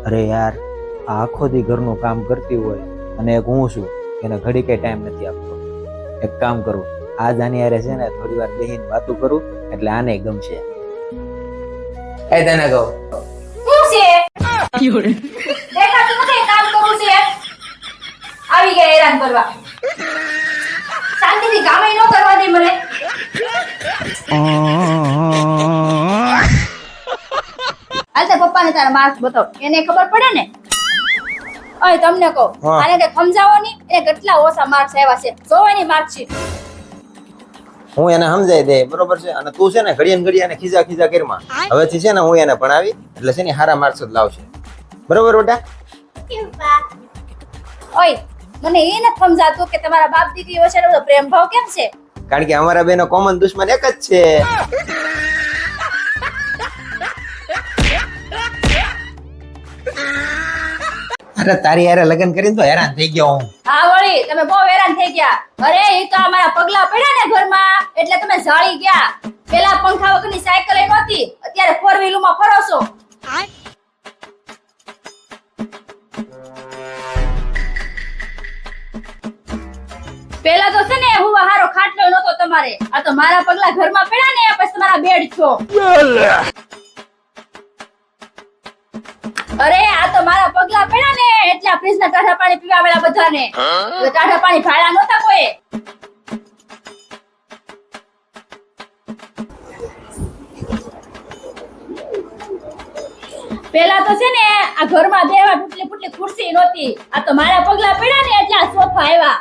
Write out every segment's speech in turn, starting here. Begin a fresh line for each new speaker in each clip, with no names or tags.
અરે યાર, આ આખો દી ઘરનું કામ કરતી હોય અને એક હું છું એને ઘડી કઈ ટાઈમ નથી આપતો. એક કામ કરું, આજ આની હારે છે ને થોડી વાર બેહીને વાતું કરું એટલે આને ગમશે. એ તને કહું
શું છે દેખાતું નથી કામ કરવું છે આવી ગયા હેરાન કરવા શાંતિથી કામ ન કરવા દે મને હાલ તે પપ્પાને તારા માર્ક્સ બતાવ એને ખબર પડે ને ઓય તમને કહો આને કે સમજાવો ની એને કેટલા ઓછા માર્ક્સ આવ્યા છે જોવાની માર્કશીટ
હું એને સમજાઈ દે બરોબર છે. અને તું છે ને ઘડિયા ને ઘડિયા ને ખીજા કરમાં હવેથી છે ને હું એને ભણાવી એટલે છે ને હારા માર્ક્સ જ લાવશે. બરોબર બેટા?
ઓય મને એ નથી સમજાતું કે તમારા બાપ દીકરી વચ્ચેનો બધો પ્રેમ ભાવ કેમ છે?
કારણ કે અમારા બેનો કોમન દુશ્મન એક જ છે. અરે તારી હારે લગ્ન કરીને તો હેરાન થઈ ગયો હું.
હા વળી તમે બહુ હેરાન થઈ ગયા. અરે એ તો અમારા પગલા પડ્યા ને ઘરમાં એટલે તમે જાળી ગયા. પેલા પંખા વગરની સાયકલ એ નહોતી, અત્યારે 4 વ્હીલ માં ફરો છો. પેલા તો છે ને હું હારો ખાટલો નહોતો તમારે, આ તો મારા પગલા ઘરમાં પડ્યા ને પછી તમારા બેડ છો. અરે આ તો મારા પગલા પડ્યા ને એટલે આ ફ્રીજ ના ટાઢા પાણી પીવાવેલા બધાને. ટાઢા પાણી ભાડા નહોતા કોઈ. પેલા તો છે ને આ ઘરમાં બેવા ટૂટલી ખુરશી નહોતી, આ તો મારા પગલા પડ્યા ને એટલે આ સોફા આવ્યા.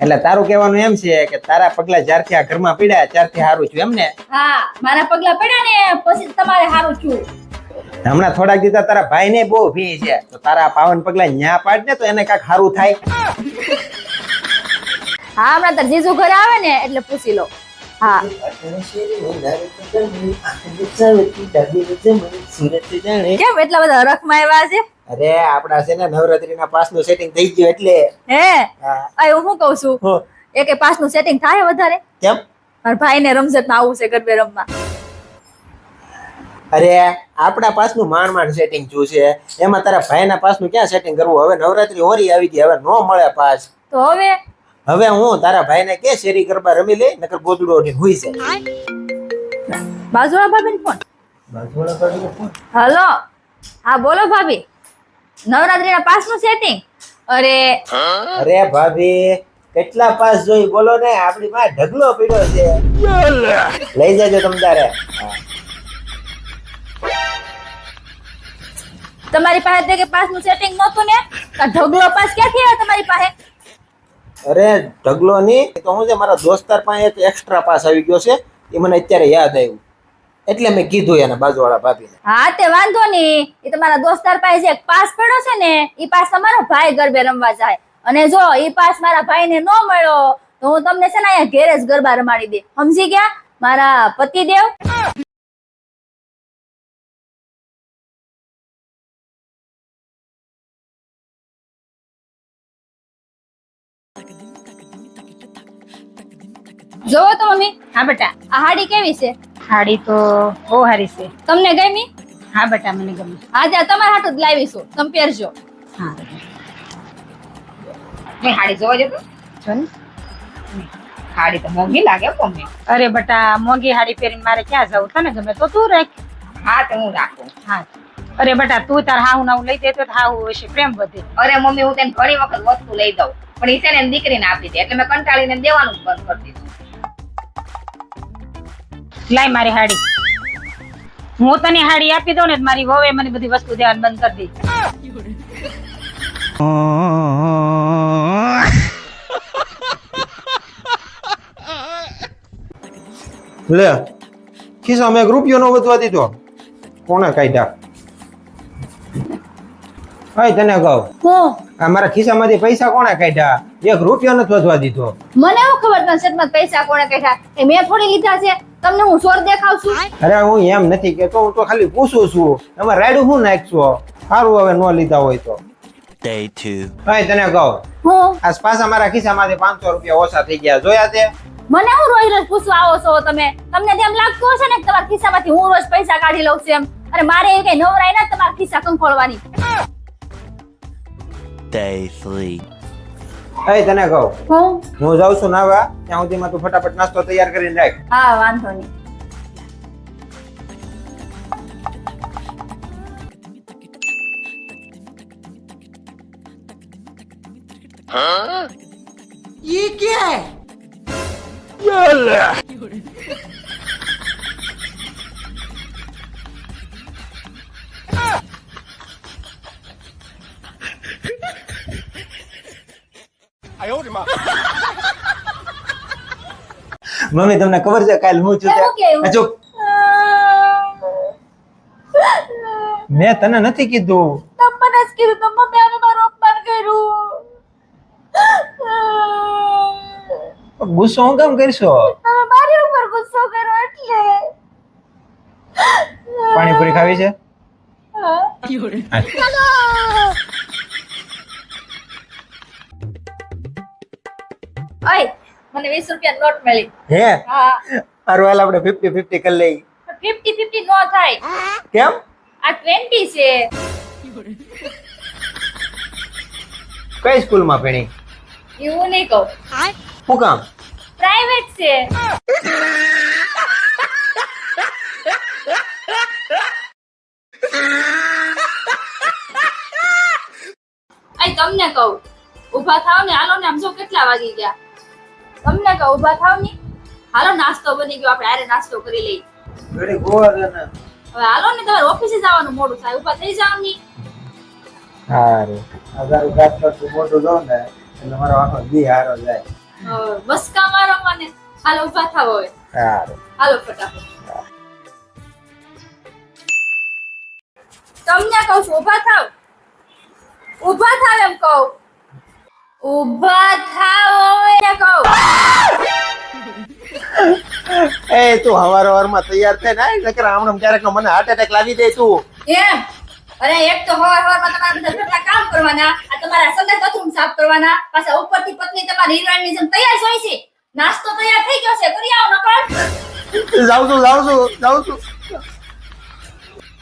એટલે તારું કહેવાનું એમ છે કે તારા પગલા જ્યારથી આ ઘરમાં પડ્યા ત્યારથી હારું છું એમ ને?
હા મારા પગલા પડ્યા ને પછી તમારે હારું છું.
હમણાં થોડાક દીધા તારા ભાઈ ને બહુ ભી છે તો તારા પાવન પગલા ન્યા પાડ ને તો એને કાક હારું થાય.
હા હમણાં તાર જીજુ ઘરે આવે ને એટલે પૂછી લો. હા કેમ એટલા બધા રખમાં આવ્યા છે?
અરે આપડા છે ને નવરાત્રીના પાસનું સેટિંગ થઈ ગયું એટલે.
હે આ હું કહું છું એકે પાસનું સેટિંગ થાય વધારે?
કેમ?
મારા ભાઈને રમઝટમાં આવું છે ગરબે રમવા.
અરે આપડા પાસનું માંડ સેટિંગ થયું છે, એમાં તારા ભાઈના પાસનું ક્યાં સેટિંગ કરવું? હવે નવરાત્રી હોરી આવી ગઈ, હવે નો મળે પાસ.
તો
હવે હું તારા ભાઈને કે શેરી ગરબા રમી લે નકર ગોદડો ઉઠીને હુઈ જાય.
બાજુવાળા ભાભીને ફોન.
બાજુવાળા ભાભીનો ફોન.
હલો હા બોલો ભાભી, નવરાત્રીના પાસનું સેટિંગ? અરે
ભાભી કેટલા પાસ જોઈ બોલો ને, આપણી પાસે ઢગલો પડ્યો છે, લઈ જાજો તમ તારે.
તમારી પાસે કે પાસનું સેટિંગ નહોતું ને, ઢગલો પાસ ક્યાંથી આવ્યો તમારી પાસે?
અરે ઢગલો નહીં તો હું છે મારા દોસ્તાર પાસે એક એક્સ્ટ્રા પાસ આવી ગયો છે, એ મને અત્યારે યાદ આવ્યું એટલે મેં કીધું એને બાજુવાળા ભાભીને.
હા તે વાંધો નહીં, એ તમારા દોસ્તાર પાસે જે પાસ પડ્યો છે ને એ પાસ તમારો ભાઈ ગરબે રમવા જાય, અને જો એ પાસ મારા ભાઈને ન મળ્યો તો હું તમને છે ને અહીંયા ઘેરે જ ગરબા રમાડી દે. સમજી ગયા મારા પતિદેવ? જોવો તો મમ્મી.
હા બેટા.
આ હાડી કેવી છે?
હાડી તો બહુ સારી છે.
તમને ગમી?
હા બેટા મને ગમી.
હા ત્યાં તમારા હાટું જ લાવી છું, તમે પહેરજો.
હા મેં હાડી જોવા જતો જો ને, હાડી તો મોંઘી લાગે મમ્મી. અરે બેટા મોંઘી હાડી પહેરીને મારે ક્યાં જવું? તને ગમે તો તું રાખ. હા તો હું રાખું. હા અરે બેટા તું તાર હાહુ નાવું લઈ દે તો હાહુ હશે પ્રેમ વધે.
અરે મમ્મી હું તને ઘણી વખત વસ્તુ લઈ દઉં પણ ઈ છે ને દીકરીને આપી દે એટલે મેં કંટાળીને દેવાનું જ બંધ કરી દીધું.
લાય મારી હાડી, હું તને હાડી આપી દઉં ને મારી વહુએ મને બધી વસ્તુ દેવાનું બંધ કરી
દીધી. લે ખિસ્સામાં એક રૂપિયો નો વધવા દીધો, કોણે કાઢ્યા? ભાઈ તને કહું,
હું
આ મારા ખિસ્સામાંથી પૈસા કોણે કાઢ્યા? એક રૂપિયો નથી વધવા દીધો.
મને એવું ખબર તમે સેટમાં પૈસા કોણે કાઢ્યા? એ મેં થોડી લીધા છે, તમને હું ચોર દેખાવ છું?
અરે હું એમ નથી કેતો, હું તો ખાલી પૂછું છું. એમાં રાયડું શું નાખશો? સારું હવે નો લીધા હોય તો.
Day 2.
ભાઈ તને કહું,
હું
આજ પાછા મારા ખિસ્સામાંથી 500 રૂપિયા ઓછા થઈ ગયા, જોયા તે?
મને હું રોજ રોજ પૂછવા આવો છો તમે? તમને તેમ લાગતું હશે ને કે તમારા ખિસ્સામાંથી હું રોજ પૈસા કાઢી લઉં છું એમ? અને મારે એ કઈ નવરાય ના તમારા ખિસ્સા કંખોળવાની.
Day 3.
એ તને કહું,
હું
હું જાઉં છું નાવા, ત્યાં સુધીમાં તું ફટાફટ નાસ્તો તૈયાર કરીને રાખ.
હા વાંધો નહીં.
મમ્મી તમને ખબર છે કાલ હું છું
કેવું કેવું?
આ ચૂપ. મેં તને નથી કીધું.
તમને જ કીધું તો મમ્મી આને મારું અપમાન કર્યું.
ગુસ્સો હું કેમ કરશો?
તમે મારી ઉપર ગુસ્સો કરો એટલે.
પાણીપુરી ખાવી છે?
હા. ઓય મને 20 રૂપિયા નોટ મળી.
હે
હા
હારું હાલ આપણે 50-50 કરી લઈ.
50-50 નો થાય.
કેમ?
આ 20 છે.
કઈ સ્કૂલમાં ભણી?
એવું નહીં કહું.
શું કામ?
પ્રાઇવેટ છે. આઈ તમને કહું ઊભા થાવ ને હાલો ને આમ જો કેટલા વાગી ગયા. તમને કહું ઊભા થાવ ને હાલો નાસ્તો બની ગયો આપણે આરે નાસ્તો કરી લઈ.
ઘડી ગોવા દે ને.
હવે હાલો ને તમારે ઓફિસે જવાનું મોડું થાય ઊભા થઈ જાવ ની.
હારું અગારું ગાત કરતું મોટું જોઉં ને એટલે મારો આખો દી હારો જાય.
બસ કા મારો મને હાલો ઊભા થાવ હવે.
હારું
હાલો ફટાફટ. તમને કહું છું ઊભા થાવ. ઊભા થાવ એમ કહું. ઊભા થાવ એને કહું.
એ તું હવાર માં તૈયાર થઈ ને નકર આમણમ ક્યારેક મને હાર્ટ એટેક લાવી દે તું.
એમ અરે એક તો હવારમાં તમારા બધા ઘરના કામ કરવાના આ તમારા સંદાસ બાથરૂમ સાફ કરવાના પાછા ઉપરથી પત્ની તમારી હિરોઈનની જેમ તૈયાર હોય છે. નાસ્તો તૈયાર થઈ ગયો છે કરી આવો નકર.
જાઉં છું.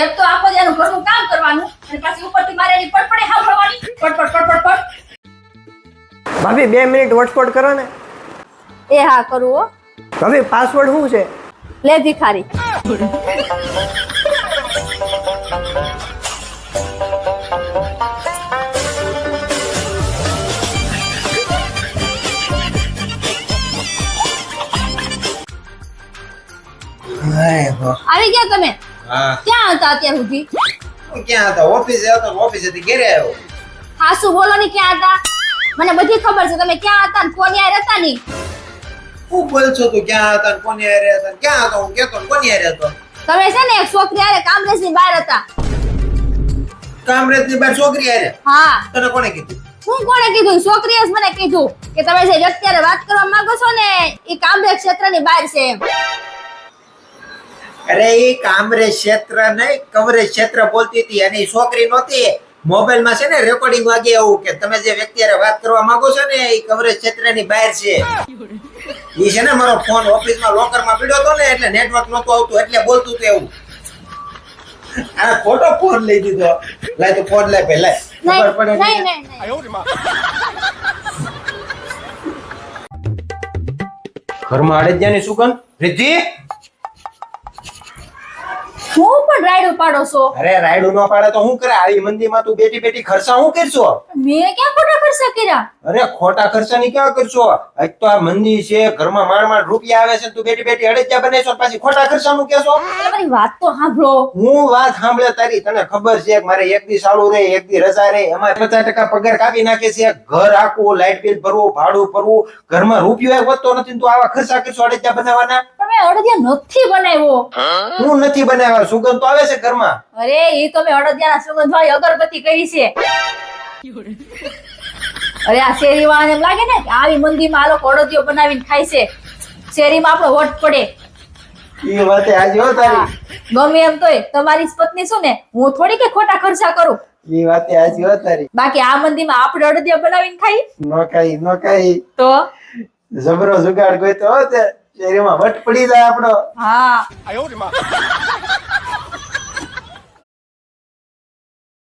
એક તો આખો દિવસ ઘરનું કામ કરવાનું અને પાછી ઉપરથી મારે એની પડપડે સાંભળવાની પડ.
ભાભી 2 મિનિટ વોટસ્પોટ કરો ને.
એ હા કરું હો.
ભાભી પાસવર્ડ શું છે?
લે ભિખારી. આવી ગયા તમે?
હા
ક્યાં હતા અત્યાર સુધી?
ક્યાં હતા? ઓફિસે હતો ને ઓફિસેથી ઘરે આવ્યો.
હાસુ બોલો ને ક્યાં હતા? મને બધી ખબર છે તમે ક્યાં હતા ને કોની હારે હતા ની.
હું બોલ છો તું ક્યાં હતા ને કોની હારે હતા ને ક્યાં હતો હું કેતો ને કોની હારે હતો?
તમે છે ને એક છોકરી હારે કામરેજની બહાર હતા.
કામરેજની બહાર છોકરી હારે?
હા
તને કોણે કીધું?
હું કોણે કીધું? છોકરીએ જ મને કીધું કે તમે જે વ્યક્તિ હારે વાત કરવા માંગો છો ને એ કામરેજ ક્ષેત્રની બહાર છે એમ.
અરે એ કામરેજ ક્ષેત્ર નહીં કવરેજ ક્ષેત્ર બોલતી હતી અને એ છોકરી નહોતી. મોબાઈલ માં છે ને રેકોર્ડિંગ વાગે એવું કે તમે જે વ્યક્તિ હારે વાત કરવા માંગો છો ને એ કવરેજ ક્ષેત્રની બહાર છે. ઈ છે ને મારો ફોન ઓફિસમાં લોકરમાં પડ્યો હતો ને એટલે નેટવર્ક નહોતું આવતું એટલે બોલતું હતું એવું. આ ખોટો ફોન લઈ દીધો. લાય તો ફોન લાય પહેલા ખબર પડે ને.
નહીં.
ઘરમાં અડજ્યાની સુગંધ. રિદ્ધિ
હું પણ રાયડું પાડો છો.
અરે રાયડું ન પાડે તો હું કરે? આવી મંદીમાં તું બેઠી બેઠી ખર્ચા હું કરશો?
મેં ક્યાં ખોટા ખર્ચા કર્યા?
અરે ખોટા ખર્ચા ની ક્યાં કરશો? આજ તો આ મંદી છે ઘરમાં માંડ રૂપિયા આવે છે તું બેઠી બેઠી અડજ્યા બને છો પાછી ખોટા ખર્ચા નું કેશો?
તમારી વાત તો સાંભળો.
હું વાત સાંભળે તારી તને ખબર છે કે મારે એક દી ચાલુ રહે એક દી રજા રહે એમાં 50% પગાર કાપી નાખે છે. ઘર આખું લાઇટ બિલ ભરવું ભાડું ભરવું ઘરમાં રૂપિયો વધતો નથી તું આવા ખર્ચા કરશો અડજ્યા બનાવવાના?
તમે અડદિયા નથી બનાવ્યો.
હું નથી બનાવ્યા સુગંધ તો આવે છે ઘરમાં.
અરે ઈ તો મેં અડદિયાના સુગંધ વાળી અગરબત્તી કરી છે. અરે આ શેરી વાળાને એમ લાગે ને કે આવી મંદીમાં આ લોકો અડદિયો બનાવીને ખાય છે. શેરીમાં આપણો વટ પડે.
એ વાતે આજે હો તારી.
ગમે એમ તોય તમારી પત્ની શું ને હું થોડી કે ખોટા ખર્ચા કરું.
એ વાતે આજે હો તારી.
બાકી આ મંદીમાં આપણે અડદિયા બનાવીને ખાઈ
નો કાઈ
તો
જબરો જુગાડ ગોઈતો હો તે શેરીમાં વટ પડી જાય આપણો.
હા